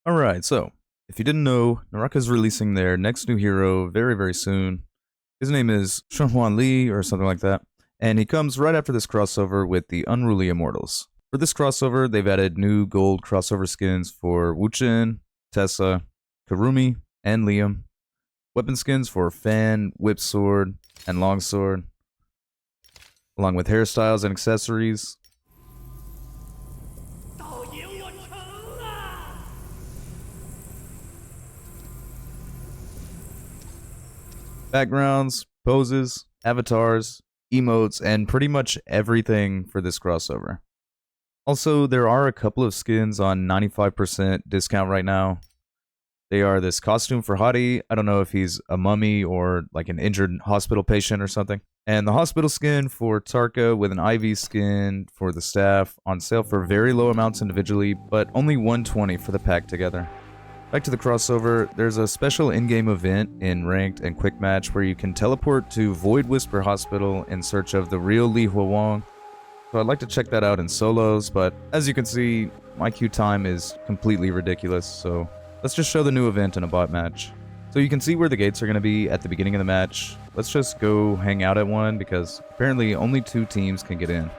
Alright, so, if you didn't know, Naraka is releasing their next new hero very, very soon. His name is Xunhuan Li, or something like that, and he comes right after this crossover with the Unruly Immortals. For this crossover, they've added new gold crossover skins for Wuchen, Tessa, Karumi, and Liam, weapon skins for Fan, Whipsword, and Longsword, along with hairstyles and accessories. Backgrounds, poses, avatars, emotes, and pretty much everything for this crossover. Also, there are a couple of skins on 95% discount right now. They are this costume for Hadi. I don't know if he's a mummy or like an injured hospital patient or something. And the hospital skin for Tarka with an IV skin for the staff on sale for very low amounts individually, but only 120 for the pack together. Back to the crossover, there's a special in-game event in Ranked and Quick Match where you can teleport to Void Whisper Hospital in search of the real Li Huowang. So I'd like to check that out in solos, but as you can see, my queue time is completely ridiculous, so let's just show the new event in a bot match. So you can see where the gates are going to be at the beginning of the match. Let's just go hang out at one because apparently only 2 teams can get in.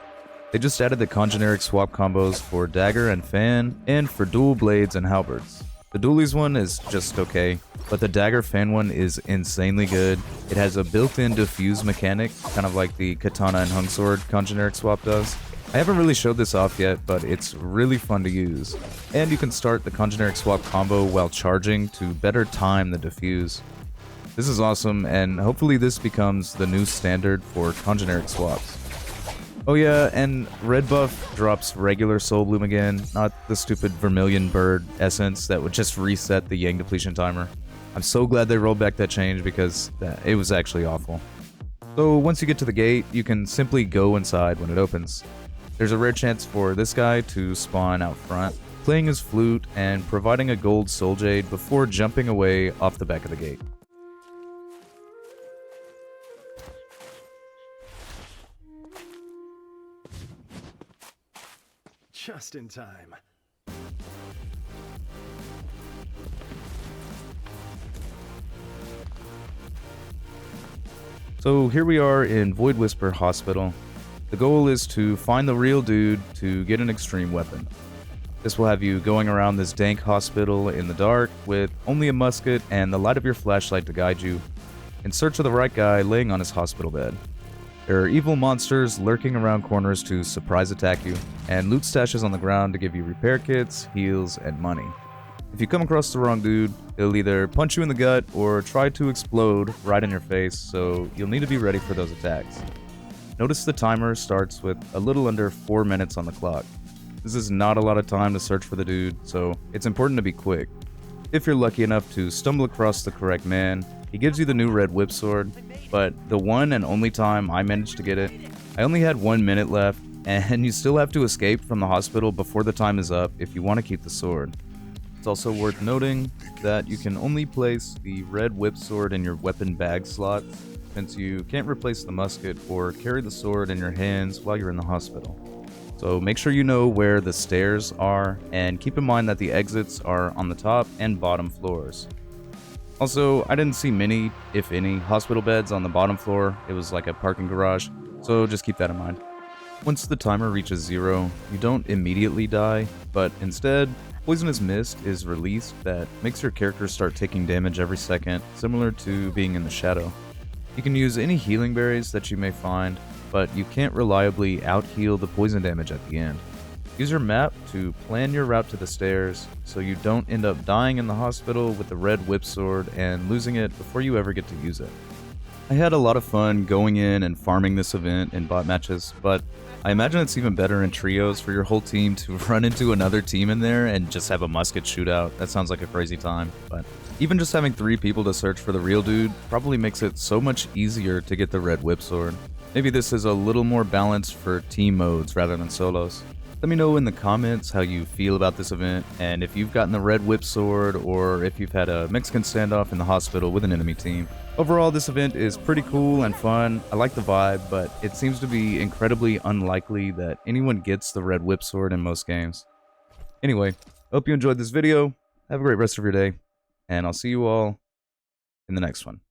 They just added the Congeneric swap combos for Dagger and Fan, and for dual blades and halberds. The dualies one is just okay, but the Dagger Fan one is insanely good. It has a built-in diffuse mechanic, kind of like the Katana and Hung Sword Congeneric swap does. I haven't really showed this off yet, but it's really fun to use. And you can start the Congeneric swap combo while charging to better time the diffuse. This is awesome, and hopefully this becomes the new standard for Congeneric swaps. Oh yeah, and red buff drops regular soul bloom again, not the stupid vermilion bird essence that would just reset the yang depletion timer. I'm so glad they rolled back that change because it was actually awful. So once you get to the gate, you can simply go inside when it opens. There's a rare chance for this guy to spawn out front, playing his flute and providing a gold soul jade before jumping away off the back of the gate. Just in time. So here we are in Void Whisper Hospital. The goal is to find the real dude to get an extreme weapon. This will have you going around this dank hospital in the dark with only a musket and the light of your flashlight to guide you, in search of the right guy laying on his hospital bed. There are evil monsters lurking around corners to surprise attack you, and loot stashes on the ground to give you repair kits, heals, and money. If you come across the wrong dude, he'll either punch you in the gut or try to explode right in your face, so you'll need to be ready for those attacks. Notice the timer starts with a little under 4 minutes on the clock. This is not a lot of time to search for the dude, so it's important to be quick. If you're lucky enough to stumble across the correct man, he gives you the new Red Whipsword, but the one and only time I managed to get it, I only had 1 minute left, and you still have to escape from the hospital before the time is up if you want to keep the sword. It's also worth noting that you can only place the Red Whipsword in your weapon bag slot, since you can't replace the musket or carry the sword in your hands while you're in the hospital. So make sure you know where the stairs are, and keep in mind that the exits are on the top and bottom floors. Also, I didn't see many, if any, hospital beds on the bottom floor. It was like a parking garage, so just keep that in mind. Once the timer reaches 0, you don't immediately die, but instead, Poisonous Mist is released that makes your character start taking damage every second, similar to being in the shadow. You can use any healing berries that you may find, but you can't reliably out-heal the poison damage at the end. Use your map to plan your route to the stairs, so you don't end up dying in the hospital with the Red Whipsword and losing it before you ever get to use it. I had a lot of fun going in and farming this event in bot matches, but I imagine it's even better in trios for your whole team to run into another team in there and just have a musket shootout. That sounds like a crazy time, but even just having 3 people to search for the real dude probably makes it so much easier to get the Red Whipsword. Maybe this is a little more balanced for team modes rather than solos. Let me know in the comments how you feel about this event, and if you've gotten the Red Whipsword, or if you've had a Mexican standoff in the hospital with an enemy team. Overall, this event is pretty cool and fun. I like the vibe, but it seems to be incredibly unlikely that anyone gets the Red Whipsword in most games. Anyway, hope you enjoyed this video. Have a great rest of your day, and I'll see you all in the next one.